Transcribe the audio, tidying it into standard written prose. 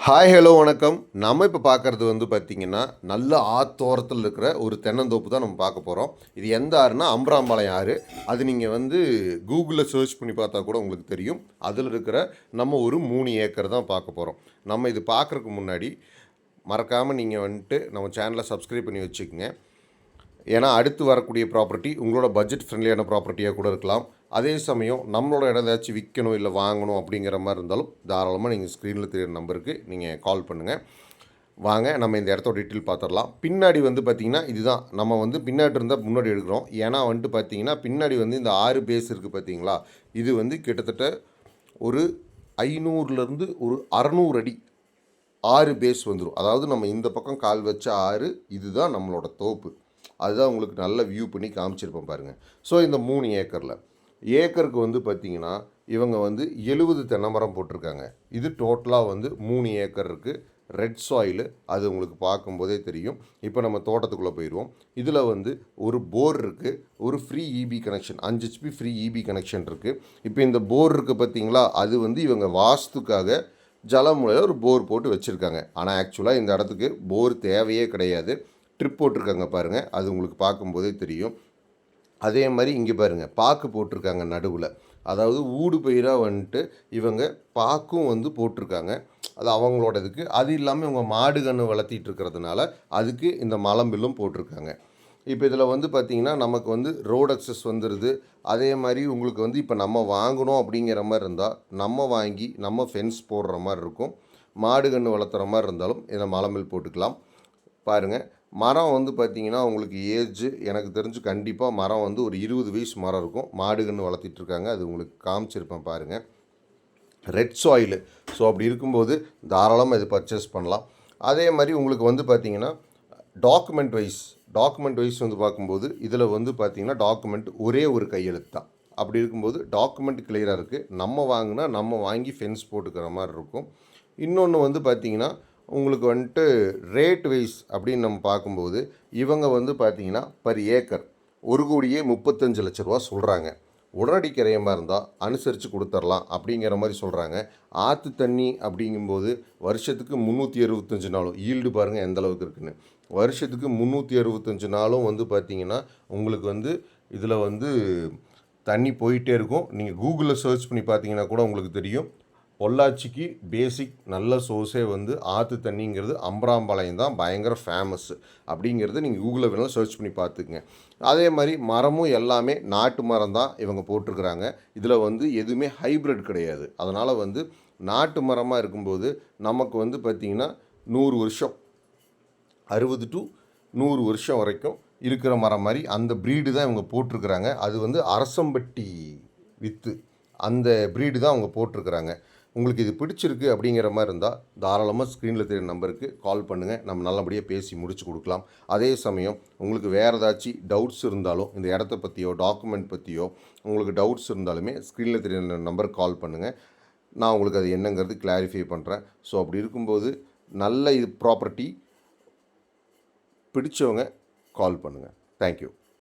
Hi hello வணக்கம். நம்ம இப்போ பார்க்குறது வந்து பார்த்திங்கன்னா, நல்ல ஆத்தோரத்தில் இருக்கிற ஒரு தென்னந்தோப்பு தான் நம்ம பார்க்க போகிறோம். இது எந்த ஆறுனா அம்பராம்பாளையம் ஆறு. அது நீங்கள் வந்து கூகுளில் சர்ச் பண்ணி பார்த்தா கூட உங்களுக்கு தெரியும். அதில் இருக்கிற நம்ம ஒரு 3 ஏக்கர் தான் பார்க்க போகிறோம். நம்ம இது பார்க்குறதுக்கு முன்னாடி மறக்காமல் நீங்கள் வந்துட்டு நம்ம சேனலை சப்ஸ்கிரைப் பண்ணி வச்சுக்கோங்க. ஏன்னா அடுத்து வரக்கூடிய ப்ராப்பர்ட்டி உங்களோட பட்ஜெட் ஃப்ரெண்ட்லியான ப்ராப்பர்ட்டியாக கூட இருக்கலாம். அதே சமயம் நம்மளோட இடம் ஏதாச்சும் விற்கணும் இல்லை வாங்கணும் அப்படிங்கிற மாதிரி இருந்தாலும் தாராளமாக நீங்கள் ஸ்க்ரீனில் தெரியுற நம்பருக்கு நீங்கள் கால் பண்ணுங்கள். வாங்க நம்ம இந்த இடத்தோட டீட்டெயில் பார்த்துடலாம். பின்னாடி வந்து பார்த்திங்கன்னா இதுதான் நம்ம வந்து பின்னாடி இருந்தால் முன்னாடி எடுக்கிறோம். ஏன்னா வந்துட்டு பார்த்திங்கன்னா பின்னாடி வந்து இந்த 6 பேஸ் இருக்குது பார்த்திங்களா, இது வந்து கிட்டத்தட்ட ஒரு 500லேருந்து ஒரு 600 அடி 6 பேஸ் வந்துடும். அதாவது நம்ம இந்த பக்கம் கால் வச்ச 6 இதுதான் நம்மளோட தோப்பு. அதுதான் உங்களுக்கு நல்ல வியூ பண்ணி காமிச்சிருப்பேன் பாருங்கள். ஸோ இந்த 3 ஏக்கரில் ஏக்கருக்கு வந்து பார்த்திங்கன்னா இவங்க வந்து 70 தென்னை மரம் போட்டிருக்காங்க. இது டோட்டலாக வந்து 3 ஏக்கர் இருக்குது. ரெட் சாயிலு, அது உங்களுக்கு பார்க்கும்போதே தெரியும். இப்போ நம்ம தோட்டத்துக்குள்ளே போயிடுவோம். இதில் வந்து ஒரு போர் இருக்குது, ஒரு free EB connection 5 HP free EB connection இருக்குது. இப்போ இந்த போர் இருக்குது பார்த்திங்களா, அது வந்து இவங்க வாஸ்துக்காக ஜலமுறையில் ஒரு போர் போட்டு வச்சுருக்காங்க. ஆனால் ஆக்சுவலாக இந்த இடத்துக்கு போர் தேவையே கிடையாது. ட்ரிப் போட்டிருக்காங்க பாருங்கள், அது உங்களுக்கு பார்க்கும்போதே தெரியும். அதே மாதிரி இங்கே பாருங்கள் பாக்கு போட்டிருக்காங்க நடுவில். அதாவது ஊடு பயிராக வந்துட்டு இவங்க பாக்கும் வந்து போட்டிருக்காங்க. அது அவங்களோட இதுக்கு. அது இல்லாமல் இவங்க மாடு கன்று வளர்த்திட்டு இருக்கிறதுனால அதுக்கு இந்த மலம்பில்லும் போட்டிருக்காங்க. இப்போ இதில் வந்து பார்த்திங்கன்னா நமக்கு வந்து ரோடு அக்சஸ் வந்துடுது. அதே மாதிரி உங்களுக்கு வந்து இப்போ நம்ம வாங்கணும் அப்படிங்கிற மாதிரி இருந்தால் நம்ம வாங்கி நம்ம ஃபென்ஸ் போடுற மாதிரி இருக்கும். மாடு கன்று வளர்த்துற மாதிரி இருந்தாலும் இதை மலம்பில் போட்டுக்கலாம். பாருங்கள், மரம் வந்து பார்த்திங்கன்னா உங்களுக்கு ஏஜ் எனக்கு தெரிஞ்சு கண்டிப்பாக மரம் வந்து ஒரு 20 வயசு மரம் இருக்கும். மாடு கன்று வளர்த்திட்ருக்காங்க, அது உங்களுக்கு காமிச்சிருப்பேன் பாருங்கள். Red soil. ஸோ அப்படி இருக்கும்போது தாராளமாக இது பர்ச்சேஸ் பண்ணலாம். அதே மாதிரி உங்களுக்கு வந்து பார்த்திங்கன்னா டாக்குமெண்ட் வைஸ் வந்து பார்க்கும்போது இதில் வந்து பார்த்திங்கன்னா டாக்குமெண்ட் ஒரே ஒரு கையெழுத்து தான். அப்படி இருக்கும்போது டாக்குமெண்ட் கிளியராக இருக்குது. நம்ம வாங்கினா நம்ம வாங்கி ஃபென்ஸ் போட்டுக்கிற மாதிரி இருக்கும். இன்னொன்று வந்து பார்த்திங்கன்னா உங்களுக்கு வந்துட்டு ரேட் வைஸ் அப்படின்னு நம்ம பார்க்கும்போது இவங்க வந்து பார்த்திங்கன்னா பர் ஏக்கர் 1,35,00,000 சொல்கிறாங்க. உடனடி கிரயமாக இருந்தால் அனுசரித்து கொடுத்துர்லாம் அப்படிங்கிற மாதிரி சொல்கிறாங்க. ஆற்று தண்ணி அப்படிங்கும்போது வருஷத்துக்கு 365 நாளும் ஈல்டு பாருங்கள் எந்த அளவுக்கு இருக்குதுன்னு. வருஷத்துக்கு 365 நாளும் வந்து பார்த்திங்கன்னா உங்களுக்கு வந்து இதில் வந்து தண்ணி போயிட்டே இருக்கும். நீங்கள் கூகுளில் சர்ச் பண்ணி பார்த்தீங்கன்னா கூட உங்களுக்கு தெரியும். பொள்ளாச்சிக்கு பேசிக் நல்ல சோர்ஸே வந்து ஆற்று தண்ணிங்கிறது அம்பராம்பாளையம் தான் பயங்கர ஃபேமஸ்ஸு. அப்படிங்கிறது நீங்கள் கூகுளில் வேணாலும் சர்ச் பண்ணி பார்த்துக்குங்க. அதே மாதிரி மரமும் எல்லாமே நாட்டு மரம் தான் இவங்க போட்டிருக்கிறாங்க. இதில் வந்து எதுவுமே ஹைப்ரிட் கிடையாது. அதனால் வந்து நாட்டு மரமாக இருக்கும்போது நமக்கு வந்து பார்த்திங்கன்னா 100 வருஷம் 60 to 100 வருஷம் வரைக்கும் இருக்கிற மரம் மாதிரி அந்த ப்ரீடு தான் இவங்க போட்டிருக்கிறாங்க. அது வந்து அரசம்பட்டி வித்து அந்த ப்ரீடு தான் அவங்க போட்டிருக்கிறாங்க. உங்களுக்கு இது பிடிச்சிருக்கு அப்படிங்கிற மாதிரி இருந்தால் தாராளமாக ஸ்க்ரீனில் தெரியுற நம்பருக்கு கால் பண்ணுங்கள். நம்ம நல்லபடியாக பேசி முடிச்சு கொடுக்கலாம். அதே சமயம் உங்களுக்கு வேறு ஏதாச்சும் டவுட்ஸ் இருந்தாலும் இந்த இடத்த பற்றியோ டாக்குமெண்ட் பற்றியோ உங்களுக்கு டவுட்ஸ் இருந்தாலுமே ஸ்க்ரீனில் தெரியுற நம்பருக்கு கால் பண்ணுங்கள். நான் உங்களுக்கு அது என்னங்கிறது கிளாரிஃபை பண்ணுறேன். ஸோ அப்படி இருக்கும்போது நல்ல இது ப்ராப்பர்ட்டி பிடிச்சவங்க கால் பண்ணுங்கள். தேங்க்யூ.